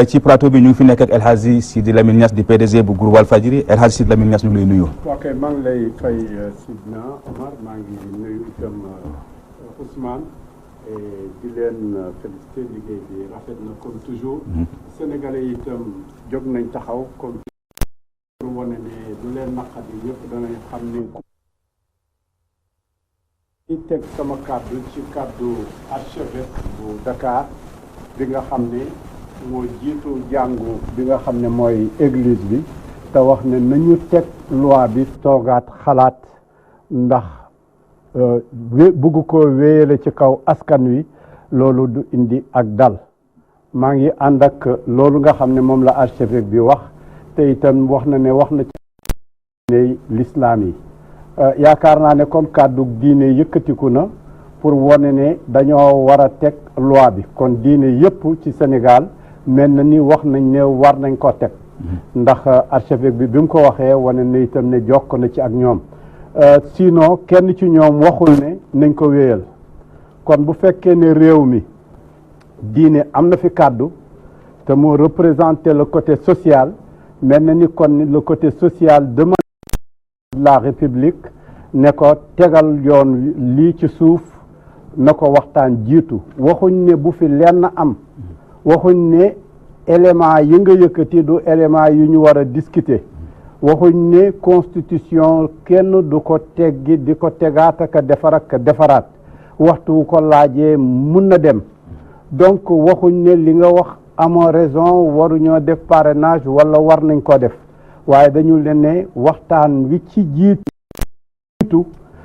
ci plateau bi ñu ngi fi nekk ak El Hadji Sidi Lamine Niass di PDG bu groupe Walfadjri El Hadji Sidi Lamine Niass ñu ngi lay nuyu. ok maa ngi lay fay Sidna Omar maa ngi nuyu itam Ousmane di leen félicité liggéey bi rafet na comme toujours. Sénégalais yi itam jóg nañ taxaw comme pour wane ne du leen naqari yëpp danañ xam ne ci teg sama kàddu ci kàddu archevêque bu Dakar bi nga xam ne moo jiitu jàngu bi nga xam ne mooy église bi te wax ne nañu teg loi bi toogaat xalaat ndax bugg ko wéyale ci kaw askan wi loolu du indi ak dal maa ngi ànd ak loolu nga xam ne moom la archevêque bi wax te itam wax na ne wax na ci ne l'islam yi yaakaar naa ne comme kàddu diine yëkkatiku na pour wane ne dañoo war a teg loi bi kon diine yëpp ci Sénégal mel na ni wax nañ ne war nañ ko teg ndax archevêque bi mu ko waxee wane na itam ne jokk na ci ak ñoom sinon kenn ci ñoom waxul ne nañ ko wéyal kon bu fekkee ne réew mi diine am na fi kàddu te moo représenté le côté social mel na ni kon le côté social demande la République ne ko tegal yoon lii ci suuf na ko waxtaan jiitu waxuñ ne bu fi lenn am waxuñ ne élément yi nga yëkkati du élément yu ñu war a discuter waxuñ ne constitution kenn du ko teggi di ko tegaat ak defaraat waxtu ko laajee mun na dem donc waxuñ ne li nga wax amoo raison waruñoo def parrainage wala war nañ ko def waaye dañu leen ne waxtaan wi ci jiitu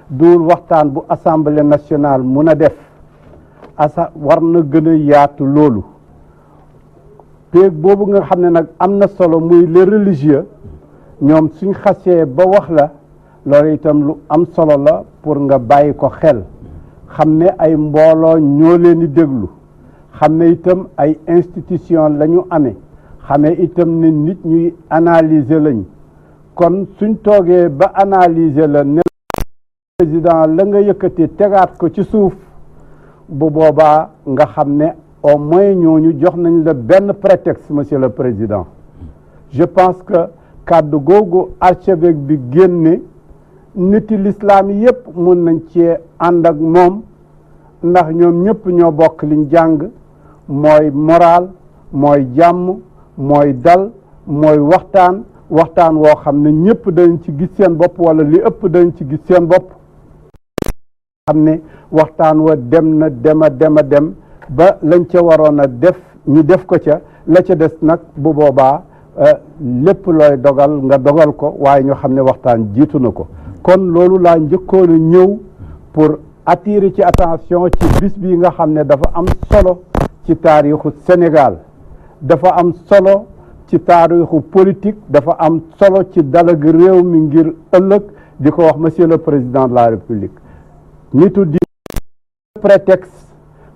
duul waxtaan bu assemblée nationale mun a def war na gën a yaatu loolu péeg boobu nga xam ne nag am na solo muy les religieux ñoom suñ xasee ba wax la loolu itam lu am solo la pour nga bàyyi ko xel xam ne ay mbooloo ñoo leen di déglu xam ne itam ay institution la ñu amee xamee itam ne nit ñuy analyser lañ kon suñ toogee ba analyser la ne président la nga yëkkati tegaat ko ci suuf bu boobaa nga xam ne au moins ñooñu jox nañ la benn prétexte monsieur le président je pense que kàddu googu archevêque bi génne niti l'islam yépp mun nañ cee ànd ak moom ndax ñoom ñëpp ñoo bokk liñ jàng mooy moral mooy jàmm mooy dal mooy waxtaan woo xam ne ñëpp dañ ci gis seen bopp wala li ëpp dañ ci gis seen bopp xam ne waxtaan wa dem na dem ba lañ ca waroon a def ñu def ko ca la ca des nag bu boobaa lépp looy dogal nga dogal ko waaye ñoo xam ne waxtaan jiitu na ko kon loolu laa njëkkoon a ñëw pour attirer ci attention ci bis bi nga xam ne dafa am solo ci taarixu Sénégal dafa am solo ci taarixu politique dafa am solo ci dalag réew mi ngir ëllëg di ko wax monsieur le président de la République nitu di prétexte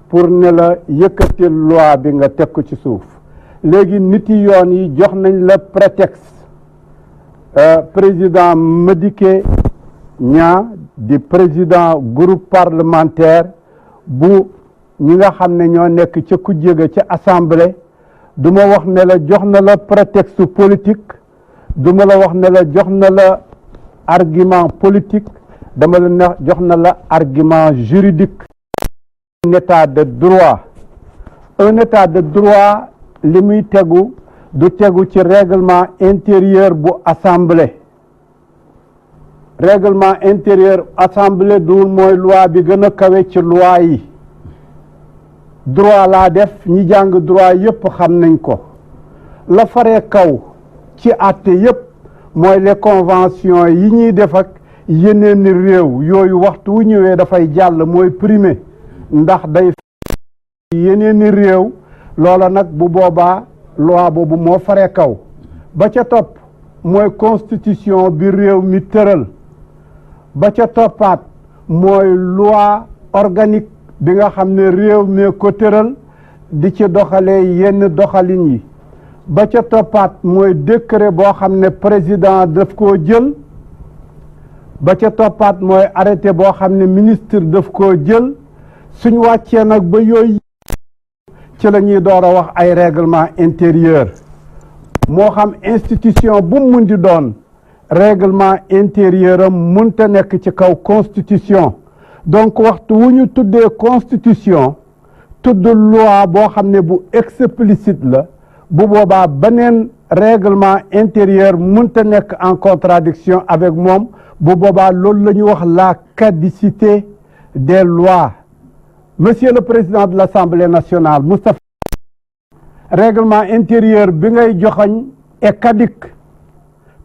pour ne la yëkkati loi bi nga teg ko ci suuf léegi niti yoon yi jox nañ la prétexte président Madické Niang di président groupe parlementaire bu ñi nga xam ne ñoo nekk ca kujje ga ca assemblée du ma wax ne la jox na la prétexte politique du ma la wax ne la jox na la argument politique dama la ne jox na la argument juridique un état de droit li muy tegu du tegu ci règlement intérieur bu assemblée règlement intérieur assemblée du mooy loi bi gën a kawe ci loi yi droit laa def ñi jàng droit yépp xam nañ ko la faree kaw ci àtte yépp mooy les conventions yi ñuy def ak yeneen réew yooyu waxtu wu ñëwee dafay jàll mooy primé ndax day yeneen réew loola nag bu boobaa loi boobu moo faree kaw ba ca topp mooy constitution bi réew mi tëral ba ca toppaat mooy loi organique bi nga xam ne réew mi ko tëral di ci doxalee yenn doxalin yi ba ca toppaat mooy décret boo xam ne président daf koo jël ba ca toppaat mooy arrêté boo xam ne ministre daf koo jël suñ wàccee nag ba yooyu ci la ñuy door a wax ay règlement intérieur moo xam institution bu mu mun di doon règlement intérieur am munta nekk ci kaw constitution donc waxtu wu ñu tuddee constitution tudd loi boo xam ne bu explicite la bu boobaa beneen règlement intérieur munta nekk en contradiction avec moom bu boobaa loolu la ñu wax la caducité des lois. Monsieur le Président de l'Assemblée nationale Moustapha, règlement intérieur bi ngay joxoñ est caduc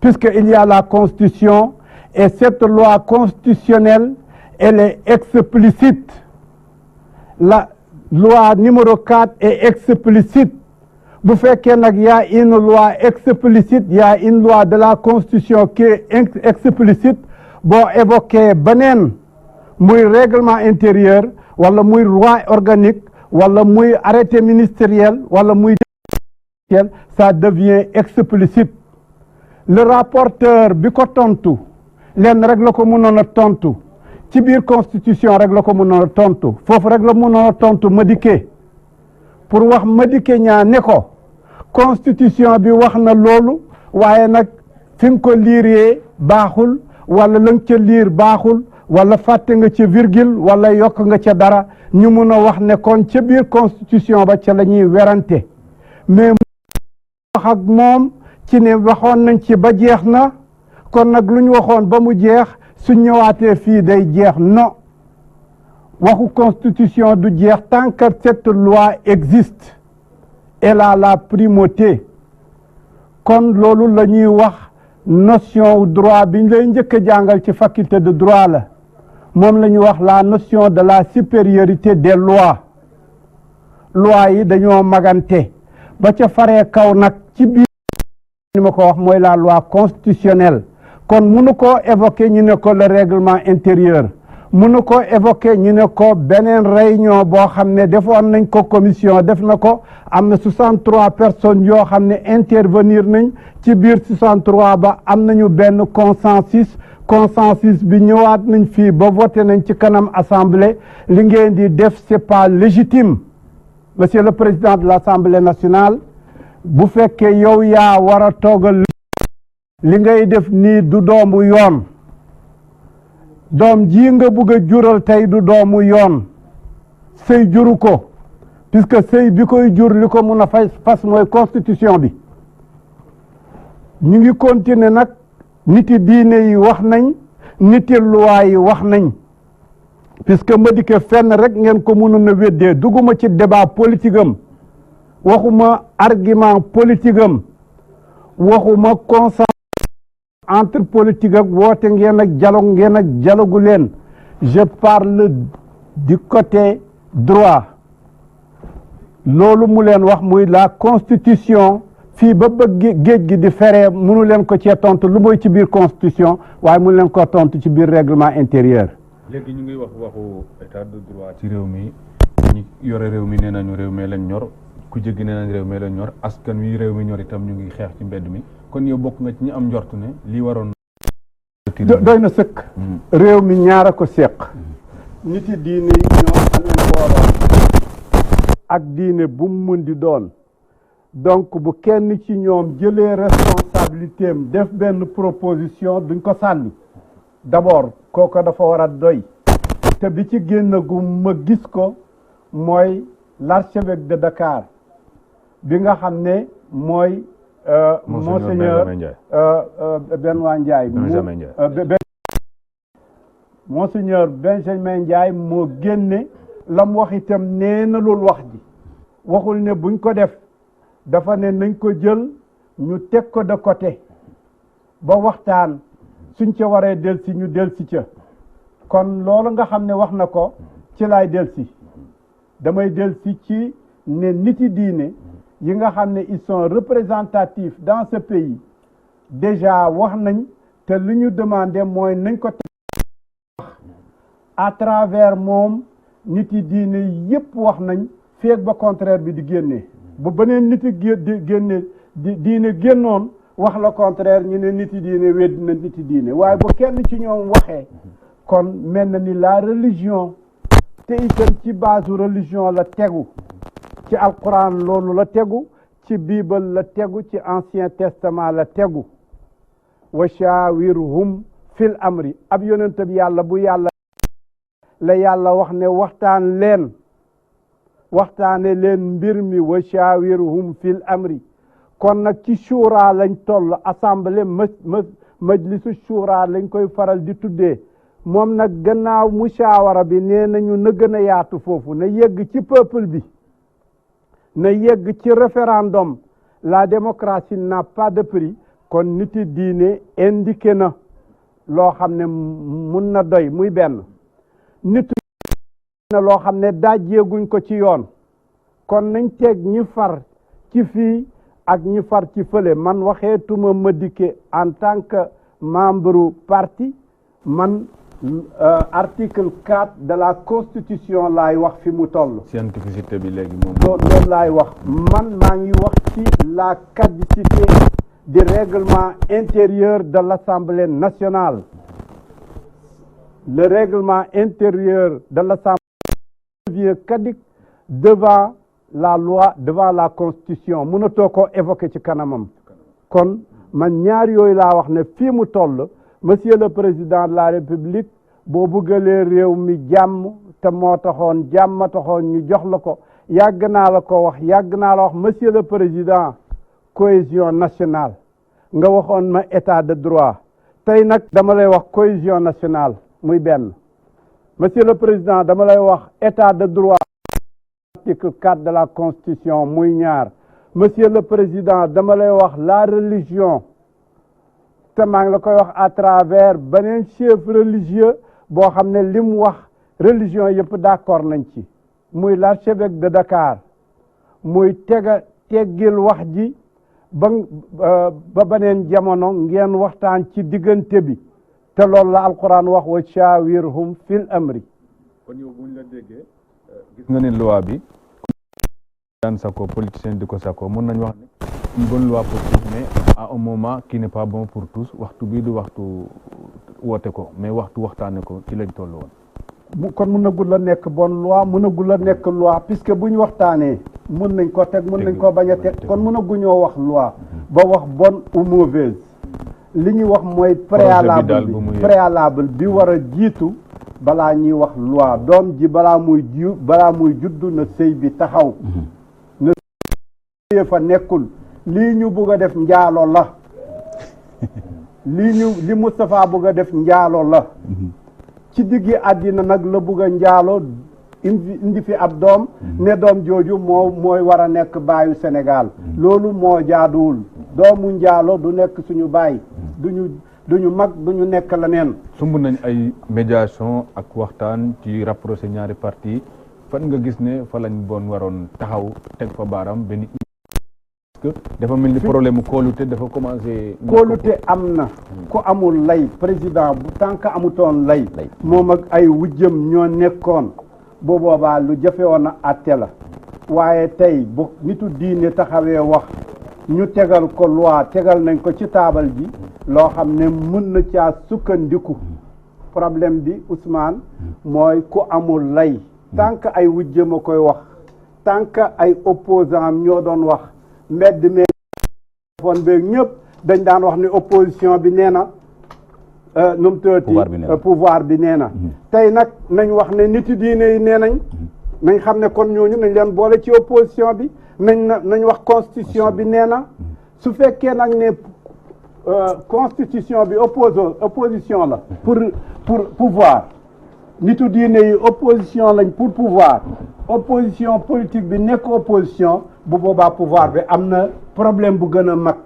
puisqu'il y a la Constitution et cette loi constitutionnelle elle est explicite. La loi numéro 4 est explicite. Bu fekkee nag y a une loi explicite, y a une loi de la Constitution qui est explicite, boo évoqué beneen muy règlement intérieur wala muy loi organique wala muy arrêté ministériel wala muy ça devient explicite. Le rapporteur bi ko tontu lenn rek la ko mënoon a tontu ci biir constitution rek la ko mënoon a tontu foofu rek la mënoon a tontu Madické pour wax Madické ñaa ne ko constitution bi wax na loolu waaye nag fi nga ko liiree baaxul wala la nga ca liir baaxul wala fàtte nga ca virgule wala yokk nga ca dara ñu mun a wax ne kon ca biir constitution ba ca la ñuy werante mais wax ak moom ci ne waxoon nañ ci ba jeex na kon nag lu ñu waxoon ba mu jeex su ñëwaatee fii day jeex non waxu constitution du jeex tant que cette loi existe elle a la primauté kon loolu la ñuy wax notion droit bi ñu lay njëkk a jàngal ci faculté de droit la moom la ñuy wax la notion de la supériorité des lois loi yi dañoo magante ba ca faree kaw nag ci biir ni ma ko wax mooy la loi constitutionnelle kon mënu koo évoquer ñu ne ko le règlement intérieur mënu ko évoquer ñu ne ko beneen réunion boo xam ne defoon nañ ko commission def na ko am na 63 personnes yoo xam ne intervenir nañ ci biir 63 ba am nañu benn consensus bi ñëwaat nañ fii ba voté nañ ci kanam assemblée li ngeen di def c'est pas légitime. Monsieur le Président de l'Assemblée nationale bu fekkee yow yaa war a toogal li ngay def nii du doomu yoon doom ji nga bëgg a jural tey du doomu yoon sëy juru ko puisque sëy bi koy jur li ko mun a fas mooy constitution bi ñu ngi continuer nag niti diine yi wax nañ niti loi yi wax nañ puisque Madické fenn rek ngeen ko mënoon a weddee dugguma ci débat politique am waxuma argument politique am waxuma consensus entre politique ak woote ngeen ak dialogue ngeen ak dialogu leen je parle du côté droit loolu mu leen wax muy la constitution fii ba bëgg géej gi di feree mënu leen ko cee tontu lu mooy ci biir constitution waaye mënu leen ko tontu ci biir règlement intérieur. léegi ñu ngi wax waxu état de droit ci réew mi ñi yore réew mi nee nañu réew mi lañ ñor ku jéggi nee nañ réew mi lañ ñor askan wi réew mi ñor itam ñu ngi xeex ci mbedd mi kon yow bokk nga ci ñi am njortu ne lii waroon doy na sëkk réew mi ñaar a ko seq nit yi diine yi ñoo amee mbooloo ak diine bu mu mën di doon donc bu kenn ci ñoom jëlee responsabilité am def benn proposition duñ ko sànni d'abord kooku dafa war a doy te bi ci génn gu ma gis ko mooy l'archevêque de Dakar bi nga xam ne mooy Monseigneur Benoît Ndiaye Monseigneur Benjamin Ndiaye moo génne la mu wax itam nee na loolu wax ji waxul ne buñ ko def dafa ne nañ ko jël ñu teg ko de côté ba waxtaan suñ ca waree delsi ñu delsi ca kon loolu nga xam ne wax na ko ci laay delsi damay delsi ci ne niti diine yi nga xam ne ils sont représentatifs dans ce pays déjà wax nañ te lu ñu demandé mooy nañ ko wax à travers moom niti diine yépp wax nañ feeg ba contraire bi di génnee bu beneen niti génne diine génnoon wax la contraire ñu ne niti diine wedd na niti diine waaye bu kenn ci ñoom waxee kon mel na ni la religion te itam ci base religion la tegu ci alquran loolu la tegu ci bible la tegu ci ancien testament la tegu wa shawirhum fil amri ab yonent bi yàlla bu yàlla la yàlla wax ne waxtaane leen mbir mi wa shawirhum fil amri kon nag ci shura lañ toll assemblée majlisu shura lañ koy faral di tuddee moom nag gannaaw mushawara bi nee nañu na gën a yaatu foofu na yegg ci peuple bi na yegg ci référendum la démocratie n'a pas de prix kon niti diine indiqué na loo xam ne mun na doy muy benn nit na loo xam ne dajjeeguñ ko ci yoon kon nañ teg ñi far ci fii ak ñi far ci fële man waxeetuma Madické en tant que membre parti man article 4 de la constitution laay wax fi mu toll. scientificité bi léegi moom. loolu laay wax man maa ngi wax ci la caducité du règlement intérieur de l'Assemblée nationale. Le règlement intérieur de l'Assemblée devient caduc devant la loi, devant la constitution mënatoo ko évoquer ci kanamam kon man ñaar yooyu laa wax ne fii mu toll monsieur le président de la république boo bëggalee réew mi jàmm te moo taxoon jàmm taxoon ñu jox la ko yàgg naa la ko wax yàgg naa la wax monsieur le président cohésion nationale nga waxoon ma état de droit tey nag dama lay wax cohésion nationale muy benn monsieur le président dama lay wax état de droit article 4 de la constitution muy ñaar monsieur le président dama lay wax la religion te maa ngi la koy wax à travers beneen chef religieux boo xam ne li mu wax religion yëpp d'accord nañ ci muy l'archevêque de Dakar muy teggil wax ji ba beneen jamono ngeen waxtaan ci diggante bi te loolu la alquran wax wa shawirhum fil amri. kon yow buñ la déggee gis nga ne loi bi daan sako politicien di ko sako mën nañ wax ne une bonne loi pour tous mais à un moment qui n'est pas bon pour tous waxtu bii du waxtu woote ko mais waxtu waxtaane ko ci lañ toll woon. kon mënagul la nekk bonne loi mënagul la nekk loi puisque bu ñu waxtaanee mën nañ ko teg mën nañ ko bañ a teg kon mënaguñoo wax loi ba wax bonne ou mauvaise li ñu wax mooy préalable bi war a jiitu balaa ñuy wax loi doom ji balaa muy juddu na sëy bi taxaw na sëy fa nekkul lii ñu bëgg a def njaalo la li Moustapha bëgg a def njaalo la ci diggi àddina nag la bëgg a njaalo indi fi ab doom ne doom jooju mooy war a nekk baayu Sénégal loolu moo jaaduwul doomu njaalo du nekk suñu baay duñu mag duñu nekk leneen. sumb nañ ay médiation ak waxtaan ci rapproché ñaari parti fan nga gis ne fa lañ bon waroon taxaw teg fa baaram benn parce que dafa mel ni problème kóolute dafa commencé. kóolute am na ku amul lay président bu tant que amutoon lay moom ak ay wujjëm ñoo nekkoon bu boobaa lu jafe woon a àtte la waaye tey bu nitu diine taxawee wax ñu tegal ko loi tegal nañ ko ci taabal ji loo xam ne mën na caa sukkandiku problème bi Ousmane mooy ku amul lay tant que ay wujjëm a koy wax tant que ay opposant ñoo doon wax mbedd mee fon beeg ñëpp dañ daan wax ni opposition bi nee na nu mu tëddee pouvoir bi nee na tey nag nañ wax ne nit diine yi nee nañ xam ne kon ñooñu nañ leen boole ci opposition bi nañ wax constitution bi nee na su fekkee nag ne constitution bi opposition la pour pouvoir nitu diine yi opposition lañ pour pouvoir opposition politique bi nekk opposition bu boobaa pouvoir bi am na problème bu gën a mag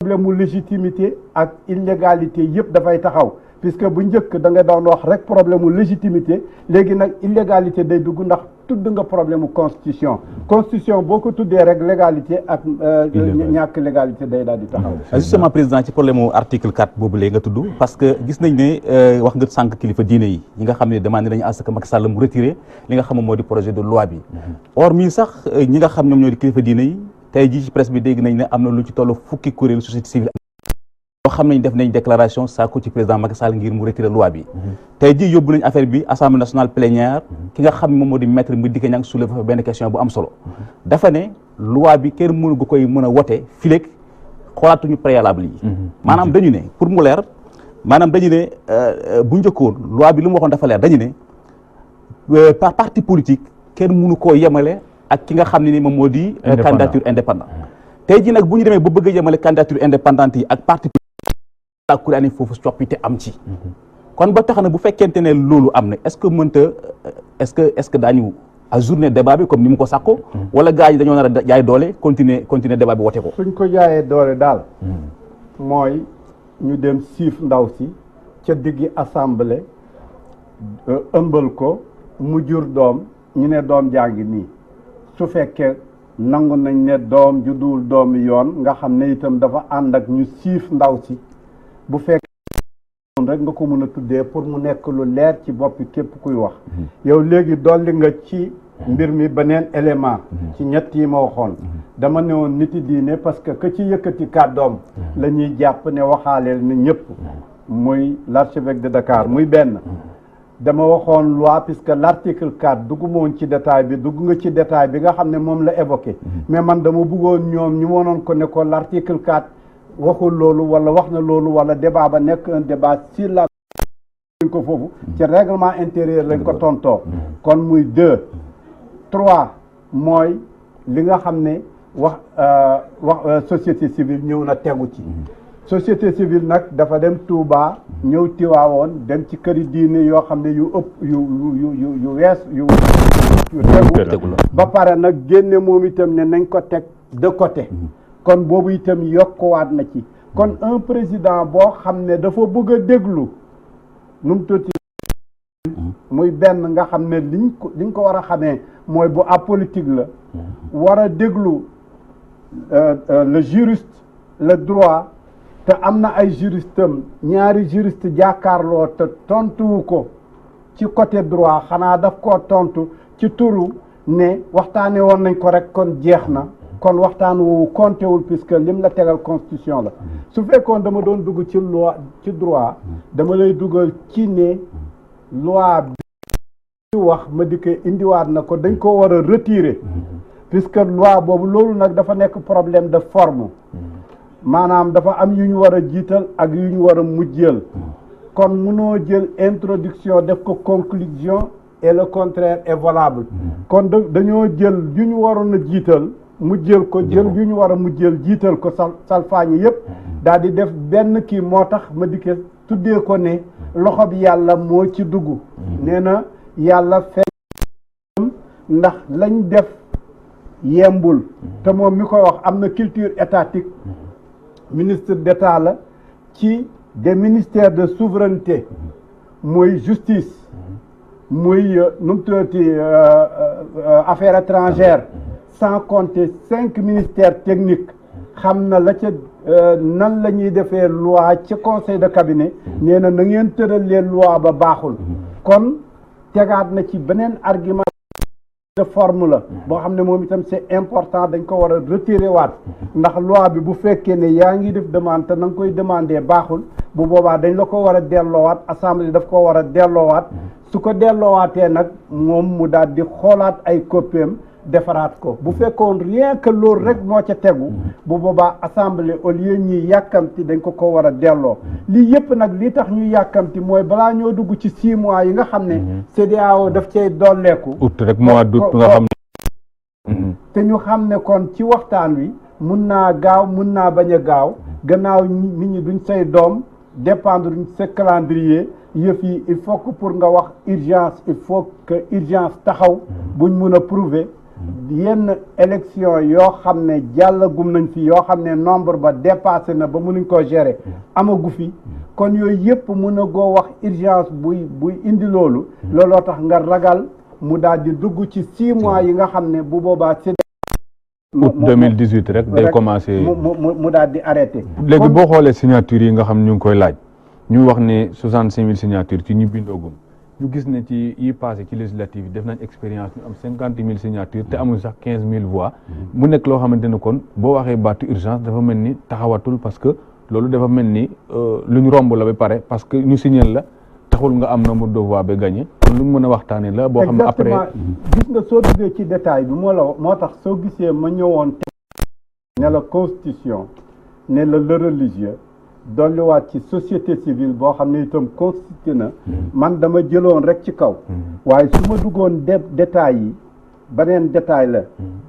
problème mu légitimité ak illégalité yëpp dafay taxaw puisque bu njëkk da nga doon wax rek problème mu légitimité léegi nag illégalité day dugg ndax tudd nga problème mu constitution boo ko tuddee rek légalité ak ñàkk légalité day daal di taxaw. justement président ci problème mu article 4 boobu léegi nga tudd parce que gis nañ ne wax nga sànq kilifa diine yi ñi nga xam ne demandé nañu à ce que Macky Sall mu retiré li nga xam moo di projet de loi bi or mii sax ñi nga xam ñoom ñoo di kilifa diine yi tey jii ci presse bi dégg nañ ne am na lu ci toll fukki kuréel société civile xam nañ def nañ déclaration sàkku ci président Macky Sall ngir mu retirer loi bi tey jii yóbbu nañ affaire bi assemblée nationale plénière ki nga xam ne moom moo di maître Madické Niang soulevé fa benn question bu am solo dafa ne loi bi kenn mënu gu koy mën a wote fileeg xoolaatuñu préalable yi maanaam dañu ne pour mu leer maanaam dañu ne bu njëkkoon loi bi lu mu waxoon dafa leer dañu ne par parti politique kenn mënu koo yemale ak ki nga xam ne ni moom moo di candidature indépendante tey jii nag bu ñu demee ba bëgg a yemale candidature indépendante yi ak parti la Cour foofu coppite am ci kon ba tax na bu fekkente ne loolu am na est-ce que mënta est-ce que daañu ajourner débat bi comme ni mu ko sàkko wala gars yi dañoo nar a jaay doole continuer débat bi wote ko suñ ko jaayee doole daal mooy ñu dem siif ndaw si ca diggi assemblée ëmbal ko mu jur doom ñu ne doom jaa ngi nii su fekkee nangu nañ ne doom ju dul doomi yoon nga xam ne itam dafa ànd ak ñu siif ndaw si bu fekkee rek nga ko mën a tuddee pour mu nekk lu leer ci boppi képp kuy wax yow léegi dolli nga ci mbir mi beneen élément ci ñett yi ma waxoon dama ne woon niti diine parce que ci yëkkati kàddoom la ñuy jàpp ne waxaaleel na ñëpp muy l'archevêque de Dakar muy benn dama waxoon loi puisque l'article 4 dugguma woon ci détail bi dugg nga ci détail bi nga xam ne moom la évoqué mais man dama bëggoon ñoom ñu mënoon ko ne ko l'article 4 waxul loolu wala wax na loolu wala débat ba nekk un débat sur la ko foofu ci règlement intérieur lañ ko tontoo kon muy 2 3 mooy li nga xam ne wax société civile ñëw na tegu ci société civile nag dafa dem Touba ñëw Tiwaawoon dem ci këri diine yoo xam ne yu ëpp yu wees yu tegu ba pare nag génne moom itam ne nañ ko teg de côté kon boobu itam yokkuwaat na ci kon un président boo xam ne dafa bëgg a déglu nu mu tuuti muy benn nga xam ne liñ ko war a xamee mooy bu apolitique la war a déglu le juriste le droit te am na ay juristam ñaari juriste jàkkaarloo te tontuwu ko ci côté droit xanaa daf koo tontu ci turu ne waxtaane woon nañ ko rek kon jeex na kon waxtaan woowu compté wul puisque lim la tegal constitution la su fekkoon dama doon dugg ci loi ci droit dama lay dugal ci ne loi bi wax ma di ko indiwaat na ko dañ ko war a retirer puisque loi boobu loolu nag dafa nekk problème de forme maanaam dafa am yu ñu war a jiital ak yu ñu war a mujjeel kon mënoo jël introduction def ko conclusion et le contraire est valable kon dañoo jël yu ñu waroon a jiital mujjeel ko jël yu ñu war a mujjeel jiital ko salfaañi yëpp daal di def benn kii moo tax ma dikkee tuddee ko ne loxo bi yàlla moo ci dugg nee na yàlla feeñ ndax lañ def yembul te moom mi koy wax am na culture étatique ministre d'État la ci des ministères de souveraineté muy justice muy nu mu tuddati affaires étrangères sans compter 5 ministères techniques xam na la ca nan la ñuy defee loi ci conseil de cabinet nee na ngeen tëral leen loi ba baaxul kon tegaat na ci beneen argument de forme la boo xam ne moom itam c'est important dañ ko war a retirer waat ndax loi bi bu fekkee ne yaa ngi def demande te na nga koy demander baaxul bu boobaa dañ la ko war a delloowaat assemblée daf ko war a delloowaat su ko delloowaatee nag moom mu daal di xoolaat ay copieem defaraat ko bu fekkoon rien que loolu rek moo ca tegu bu boobaa assemblée au lieu ñuy yàkkamti dañ ko war a delloo lii yëpp nag li tax ñuy yàkkamti mooy balaa ñoo dugg ci 6 mois yi nga xam ne CEDEAO daf cay dolleeku août rek mois d'août nga xam ne te ñu xam ne kon ci waxtaan wi mun naa gaaw mun naa bañ a gaaw gannaaw nit ñi duñ say doom dépendre duñ sa calendrier yëf yi il faut que pour nga wax urgence il faut que urgence taxaw buñ mun a prouver yenn élection yoo xam ne jàllagum nañ fi yoo xam ne nombre ba dépassé na ba mënuñ ko gérer amagu fi kon yooyu yëpp mën a goo wax urgence buy indi loolu looloo tax nga ragal mu daal di dugg ci 6 mois yi nga xam ne bu boobaa c'est août 2018 rek day commencé mu daal di arrêté léegi boo xoolee signature yi nga xam ñu ngi koy laaj ñu wax ne 65 000 signatures ci ñu bindoogum ñu gis ne ci yi passé ci législative yi def nañ expérience ñu am 50 000 signatures te amul sax 15 000 voix mu nekk loo xamante ne kon boo waxee baatu urgence dafa mel ni taxawatul parce que loolu dafa mel ni lu ñu romb la ba pare parce que ñu signé la taxul nga am nombre de voix ba gagné kon lu ñu mën a waxtaanee la boo xam ne après gis nga soo duggee ci détail bi moo tax soo gisee ma ñëwoon ne la constitution ne la le religieux dolliwaat ci société civile boo xam ne itam constitué na man dama jëloon rek ci kaw waaye su ma duggoon détails yi beneen détail la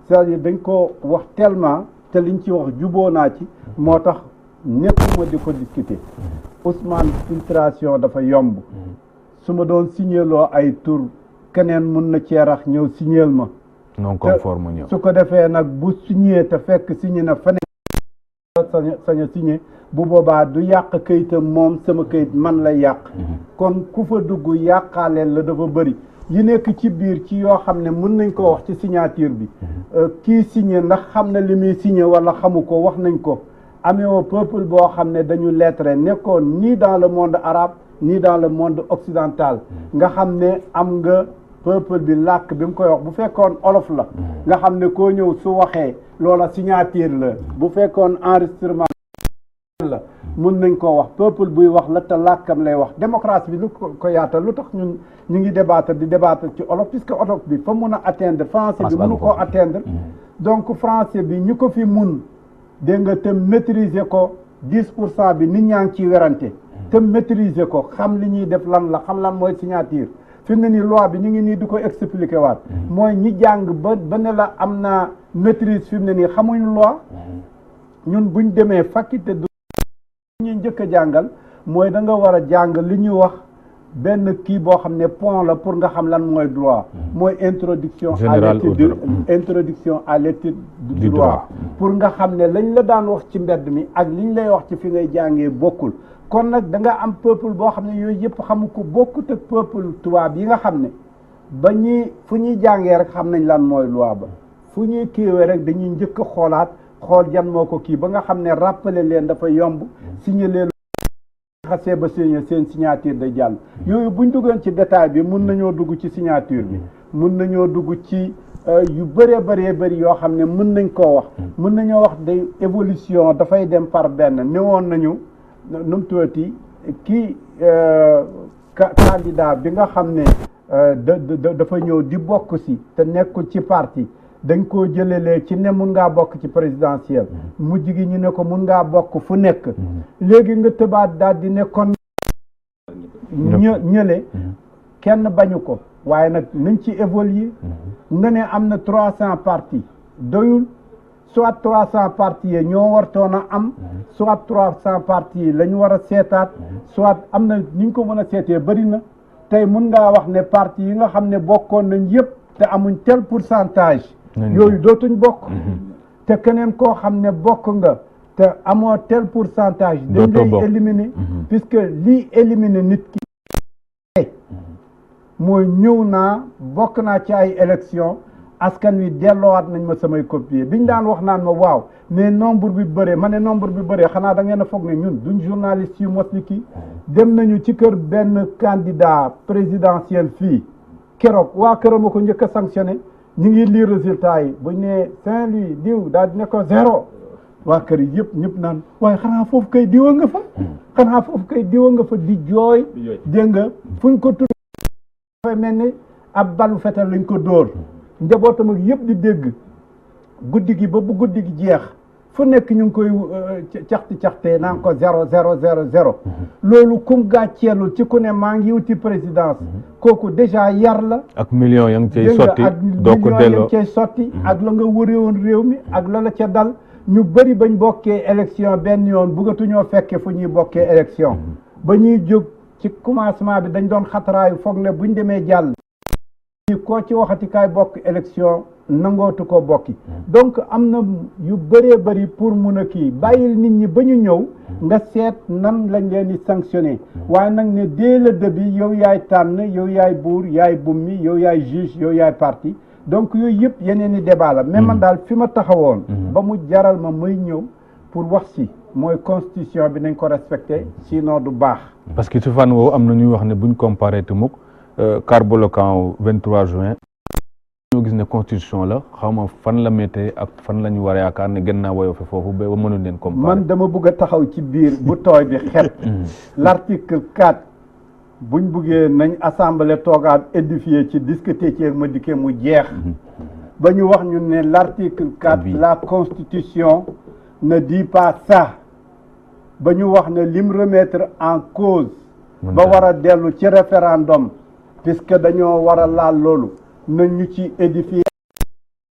c'est-à-dire dañ ko wax tellement te liñ ci wax juboo naa ci moo tax nekkuma di ko discuter Ousmane filtration dafa yomb su ma doon signéloo ay tur keneen mun na ceerax ñëw signéel ma non conforme ñëw su ko defee nag bu signé te fekk signé na feneen sañ a signé bu boobaa du yàq kayitam moom sama kayit man lay yàq kon ku fa dugg yàqaaleel la dafa bëri yi nekk ci biir ci yoo xam ne mën nañ ko wax ci signature bi kii signé ndax xam na li muy signé wala xamu ko wax nañ ko amee au peuple boo xam ne dañu lettré nekkoon ni dans le monde arabe ni dans le monde occidental nga xam ne am nga peuple bi làkk bi mu koy wax bu fekkoon olof la nga xam ne koo ñëw su waxee loola signature la bu fekkoon enregistrement la mun nañ koo wax peuple buy wax la te làkkam lay wax démocratie bi lu ko yaatal lu tax ñun ñu ngi débattre ci olof puisque olof bi fa mun a atteindre français bi mënu koo atteindre donc français bi ñu ko fi mun dégg nga te maîtriser ko 10% bi nit ñaa ngi ciy werante te maîtriser ko xam li ñuy def lan la xam lan mooy signature fi mu ne nii loi bi ñu ngi nii di ko expliquer waat mooy ñi jàng ba ne la am naa maîtrise fi mu ne nii xamuñu loi ñun buñ demee faculté du ñuy njëkk a jàngal mooy da nga war a jàng li ñuy wax benn kii boo xam ne pont la pour nga xam lan mooy droit mooy introduction à l'étude du droit pour nga xam ne lañ la daan wax ci mbedd mi ak liñ lay wax ci fi ngay jàngee bokkul kon nag da nga am peuple boo xam ne yooyu yëpp xamu ko bokkut ak peuple tubaab yi nga xam ne ba ñuy fu ñuy jàngee rek xam nañ lan mooy loi ba fu ñuy kiiwee rek dañuy njëkk a xoolaat xool jan moo ko kii ba nga xam ne rappeler leen dafa yomb signé leen xasee ba seen signature day jàll yooyu buñ duggoon ci détail bi mun nañoo dugg ci signature bi mun nañoo dugg ci yu bëree bëri yoo xam ne mën nañ koo wax mën nañoo wax day évolution dafay dem par benn newoon nañu nu mu tuddati kii candidat bi nga xam ne dafa ñëw di bokk si te nekkul ci parti dañ koo jëlelee ci ne mun ngaa bokk ci présidentielle mujj gi ñu ne ko mun ngaa bokk fu nekk léegi nga tëbaat daal di nekkoon ñële kenn bañu ko waaye nag nañ ci évoluer nga ne am na 300 partis doyul soit 300 partis yi ñoo wartoon a am soit 300 partis yi la ñu war a seetaat soit am na ni ñu ko mën a seetee bëri na tey mun ngaa wax ne parti yi nga xam ne bokkoon nañ yëpp te amuñ tel pourcentage yooyu dootuñ bokk te keneen koo xam ne bokk nga te amoo tel pourcentage dañ lay éliminer puisque lii éliminer nit ki mooy ñëw naa bokk naa ci ay élection askan wi delloowaat nañ ma samay copier biñ daan wax naan ma waaw mais nombre bi bëree ma ne nombre bi bëree xanaa da ngeen a foog ne ñun duñ journaliste yu mos ni kii dem nañu ci kër benn candidat présidentiel fii keroog waa këram ma ko njëkk a sanctionné ñu ngi lire résultat yi buñ ne Saint-Louis diw daal di ne ko 0 waa kër yi yëpp ñëpp naan waaye xanaa foofu kay diwa nga fa xanaa foofu kay diwa nga fa di jooy dégg nga fuñ ko tudd dafay mel ni ab balu fetal lañ ko dóor njabootam ak yëpp di dégg guddi gi ba bu guddi gi jeex fu nekk ñu ngi koy caxtee naan ko 0 loolu kum gàcceelul ci ku ne maa ngi wuti présidence kooku déjà yar la ak millions ya ngi cay sotti doo ko delloo ya ngi cay sotti ak la nga wëree woon réew mi ak la ca dal ñu bëri bañ bokkee élection benn yoon bëggatuñoo fekke fu ñuy bokkee élection ba ñuy jóg ci commencement bi dañ doon xataraayu foog ne buñ demee jàll koo ci waxati kaay bokk élection nangootu ko bokki donc am na yu bëree bëri pour mun a kii bàyyil nit ñi ba ñu ñëw nga seet nan lañ leen di sanctionné waaye nag ne dès le début yow yaay tànn yow yaay buur yaay bummi yow yaay juge yow yaay parti donc yooyu yëpp yeneen i débat la mais man daal fi ma taxawoon ba mu jaral ma muy ñëw pour wax si mooy constitution bi nañ ko respecté sinon du baax parce que ci fan woowu am na ñuy wax ne buñ comparé te mukk car bloquant 23 juin ñoo gis ne constitution la xaw ma fan la méttee ak fan la ñu war a yaakaar ne gën naa woyofe foofu ba mënuñ leen comparer. man dama bëgg a taxaw ci biir bu tooy bi xet l'article 4 buñ buggee nañ assemblée toogaat édifié ci discuter ci ma dikkee mu jeex ba ñu wax ñu ne l'article 4 la constitution ne dit pas ça ba ñu wax ne lim remettre en cause ba war a dellu ci référendum puisque dañoo war a laal loolu nañ ñu ci édifié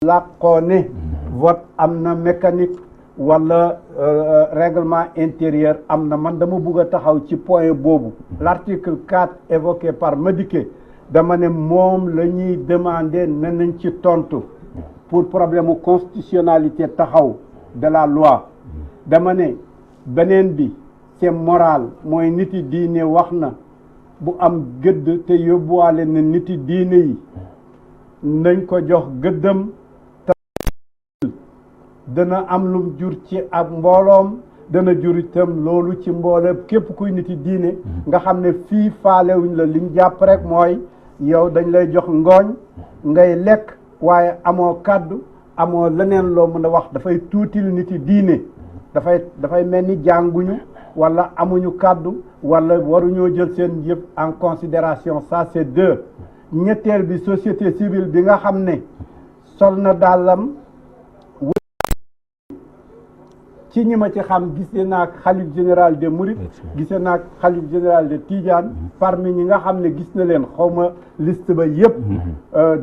làqoo ne vote am na mécanique wala règlement intérieur am na man dama bugg a taxaw ci point boobu l'article 4 évoqué par Madické dama ne moom la ñuy demander ne nañ ci tontu pour problème constitutionnalité taxaw de la loi dama ne beneen bi c'est moral mooy niti diine wax na bu am gëdd te yóbbuwaale na niti diine yi nañ ko jox gëddam te dana am lum jur ci ab mbooloom dana jur itam loolu ci mbooleem képp kuy niti diine nga xam ne fii faalewuñ la liñ jàpp rek mooy yow dañ lay jox ngooñ ngay lekk waaye amoo kàddu amoo leneen loo mën a wax dafay tuutil niti diine dafay mel ni jànguñu wala amuñu kàddu wala waruñoo jël seen yëpp en considération ça c'est deux ñetteel bi société civile bi nga xam ne sol na dàllam ci ñi ma ci xam gisee naag xalif général de Mouride gisee naag xalif général de Tidiane parmi ñi nga xam ne gis na leen xawma liste ba yëpp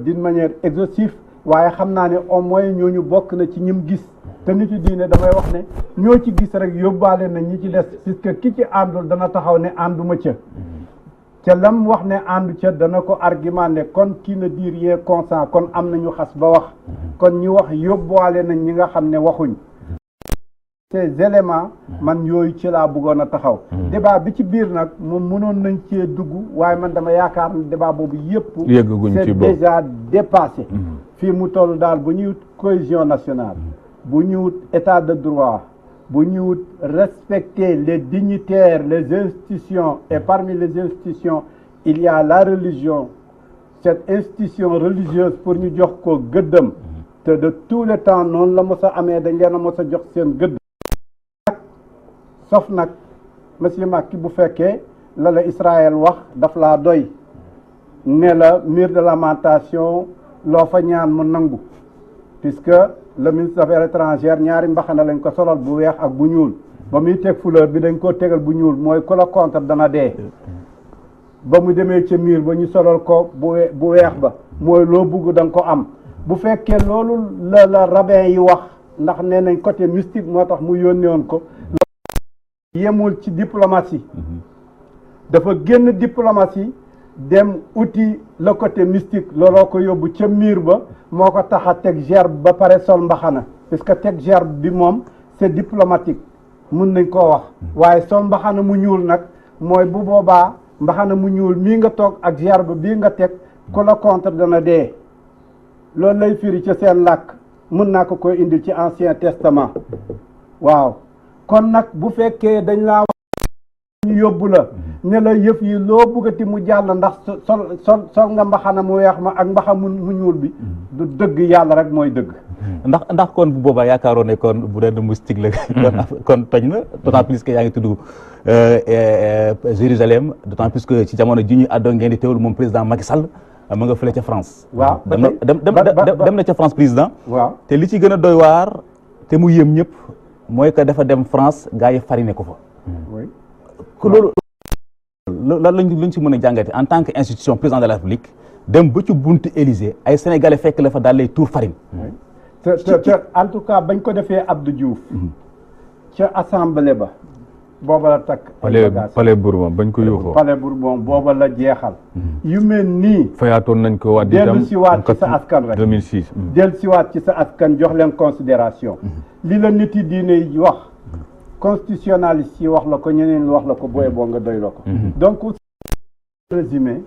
d'une manière exhaustive waaye xam naa ne au moins ñooñu bokk na ci ñim gis te nit yi diine damay wax ne ñoo ci gis rek yóbbaale na ñi ci des puisque ki ci àndul dana taxaw ne ànduma ca lam wax ne àndu ca dana ko argumenté kon qui ne dit rien consent kon am nañu xas ba wax kon ñi wax yóbbuwaale nañ ñi nga xam ne waxuñ ces éléments man yooyu ci laa bëggoon a taxaw débat bi ci biir nag moom mënoon nañ cee dugg waaye man dama yaakaar ne débat boobu yëpp c'est déjà dépassé fii mu toll daal bu ñuy wut cohésion nationale bu ñu wut état de droit bu ñu wut respecter les dignitaires les institutions et parmi les institutions il y a la religion cette institution religieuse pour ñu jox ko gëddam te de tous les temps noonu la mos a amee dañ leen a mos a jox seen gëdd sauf nag monsieur Macky bu fekkee la Israël wax daf laa doy ne la mur de lamentation loo fa ñaan mu nangu puisque le ministre des Affaires étrangères ñaari mbaxana lañ ko solal bu weex ak bu ñuul ba muy teg fleur bi dañ koo tegal bu ñuul mooy ku la contre dana dee ba mu demee ca mur ba ñu solal ko bu weex ba mooy loo bugg da nga ko am bu fekkee loolu la rabbin yi wax ndax nee nañ côté mystique moo tax mu yónnee woon ko yemul ci diplomatie dafa génn diplomatie dem uti le côté mystique looloo ko yóbbu ca miir ba moo ko tax a teg gerbe ba pare sol mbaxana parce que teg gerbe bi moom c'est diplomatique mun nañ koo wax waaye sol mbaxana mu ñuul nag mooy bu boobaa mbaxana mu ñuul mii nga toog ak gerbe bii nga teg ku la contre dana dee loolu lay firi ci seen làkk mun naa ko koy indil ci ancien testament waaw kon nag bu fekkee dañ laa wax ñu yóbbu la ne la yëf yi loo bëggati mu jàll ndax sol nga mbaxana mu weex ma ak mbaxana mu ñuul bi du dëgg yàlla rek mooy dëgg ndax kon bu boobaa yaakaaroon ne kon bu dee mystique la kon toj na d'autant plus que yaa ngi tudd Jérusalem d'autant plus que ci jamono ji ñuy àddoo ngeen di teewul moom président Macky Sall ma nga fële ca France waaw dem na ca France président waaw te li ci gën a doy waar te mu yëm ñëpp mooy que dafa dem France gars yi fariné ko fa loolu lan luñ ci mën a jàngate en tant que institution président de la République dem ba ci buntu Élysée ay sénégalais fekk la fa daal lay tuur farine te en tout cas bañ ko defee Abdou Diouf ca assemblée ba booba la takk palais Bourbon bañ ko yuuxoo palais Bourbon booba la jeexal yu mel nii fayaatoon nañ ko waat itam dellu siwaat ci sa askan rek 2006 dellu siwaat ci sa askan jox leen considération li la nit yi diine yi wax constitutionnaliste yi wax la ko ñeneen wax la ko booye boo nga doy la ko donc résumé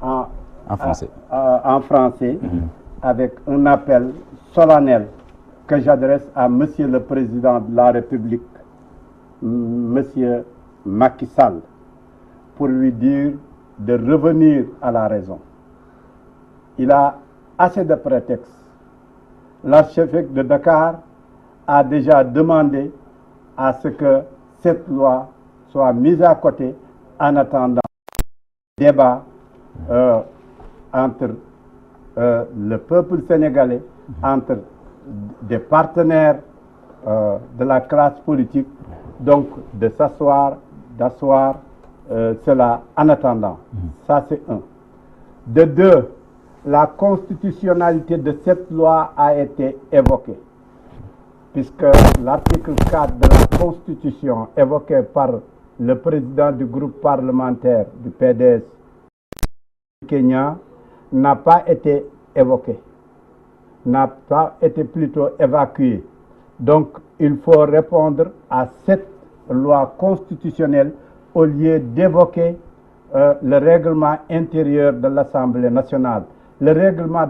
en français avec un appel solennel que j'adresse à monsieur le président de la République monsieur Macky Sall pour lui dire de revenir à la raison il a assez de prétextes. L'archevêque de Dakar a déjà demandé à ce que cette loi soit mise à côté en attendant le débat entre le peuple sénégalais, entre des partenaires de la classe politique, donc d'asseoir cela en attendant. Ça, c'est un. De deux, la constitutionnalité de cette loi a été évoquée, puisque l'article 4 de la Constitution évoqué par le président du groupe parlementaire du PDS du Kenya n'a pas été évoqué, n'a pas été plutôt évacué. Donc, il faut répondre à cette loi constitutionnelle au lieu d'évoquer le règlement intérieur de l'Assemblée nationale. Le règlement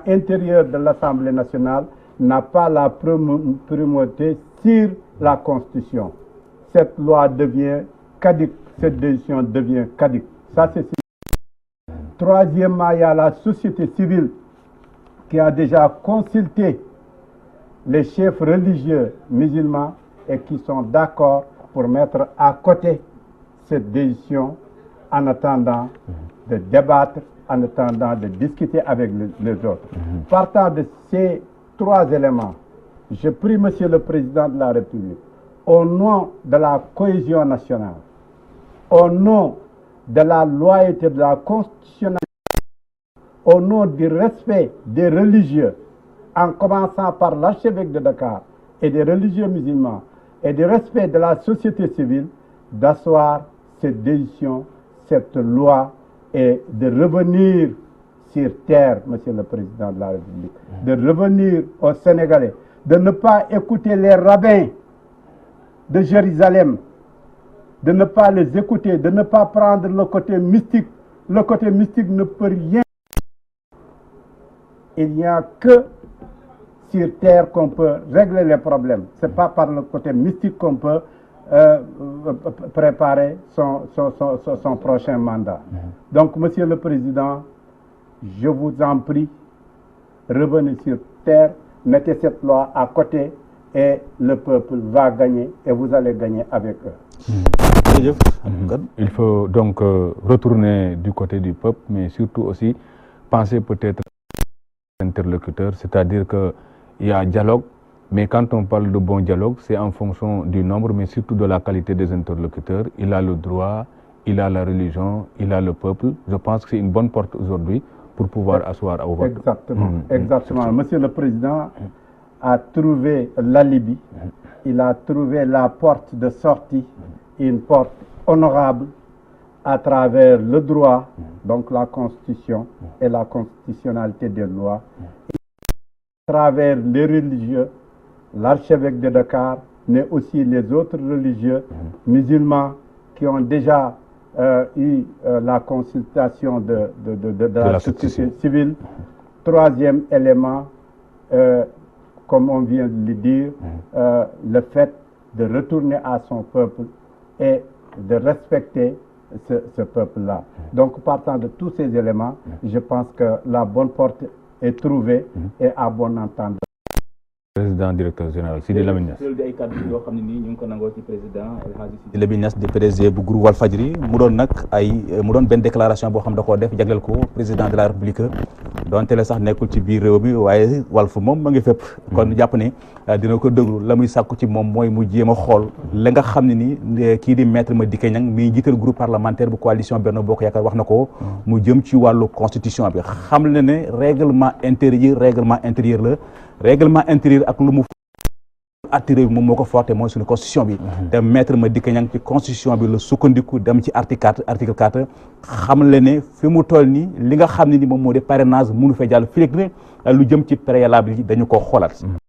intérieur de l'Assemblée nationale n'a pas la primauté sur la Constitution. Cette loi devient caduque, cette décision devient caduque. Ça, c'est. Troisièmement, il y a la société civile qui a déjà consulté les chefs religieux musulmans et qui sont d'accord pour mettre à côté cette décision en attendant de débattre, en attendant de discuter avec les autres. Partant de ces trois éléments, je prie Monsieur le Président de la République, au nom de la cohésion nationale, au nom de la loyauté de la constitutionnalité, au nom du respect des religieux, en commençant par l'archevêque de Dakar et des religieux musulmans, et du respect de la société civile, d'asseoir cette décision, cette loi, et de revenir sur terre, Monsieur le Président de la République, de revenir aux Sénégalais, de ne pas écouter les rabbins de Jérusalem, de ne pas les écouter, de ne pas prendre le côté mystique. Le côté mystique ne peut rien. Il n'y a que sur terre qu'on peut régler les problèmes. Ce n'est pas par le côté mystique qu'on peut préparer son prochain mandat. Donc, Monsieur le Président, je vous en prie, revenez sur terre, mettez cette loi à côté et le peuple va gagner et vous allez gagner avec eux. Il faut donc retourner du côté du peuple, mais surtout aussi penser peut-être interlocuteur, c'est-à-dire qu'il y a dialogue, mais quand on parle de bon dialogue, c'est en fonction du nombre, mais surtout de la qualité des interlocuteurs. Il a le droit, il a la religion, il a le peuple. Je pense que c'est une bonne porte aujourd'hui pour pouvoir asseoir au vote. Exactement, exactement. Monsieur le Président a trouvé l'alibi, il a trouvé la porte de sortie, une porte honorable à travers le droit, donc la Constitution et la constitutionnalité des lois, à travers les religieux, l'archevêque de Dakar, mais aussi les autres religieux musulmans qui ont déjà eu la consultation de la société civile. Troisième élément, comme on vient de le dire, le fait de retourner à son peuple et de respecter ce peuple-là. Donc, partant de tous ces éléments, je pense que la bonne porte est trouvée et à bon entendre. Président directeur général Sidi Lamine Niass. loolu di ay kàddu yoo xam ne nii ñu ngi ko nangoo ci président El Hadji Sidi Lamine Niass di PDG bu groupe Walfadjri mu doon nag mu doon benn déclaration boo xam da koo def jagleel ko président de la République donte la sax nekkul ci biir réew mi waaye Walf moom ma ngi fépp kon jàpp ne dina ko déglu la muy sàkku ci moom mooy mu jéem a xool la nga xam ne ni kii di maître Madické Niang mi jiital groupe parlementaire bu coalition Benno Bokk Yaakaar wax na ko mu jëm ci wàllu constitution bi xam le ne règlement intérieur la règlement intérieur ak lu mu attiré bi moom moo ko forte mooy suñu constitution bi te maître Madické Niang ci constitution bi la sukkandiku dem ci article 4 xam le ne fi mu toll ni li nga xam ne ni moom moo di parrainage mënu fee jàll fii rek ne lu jëm ci préalable yi dañu ko xoolaat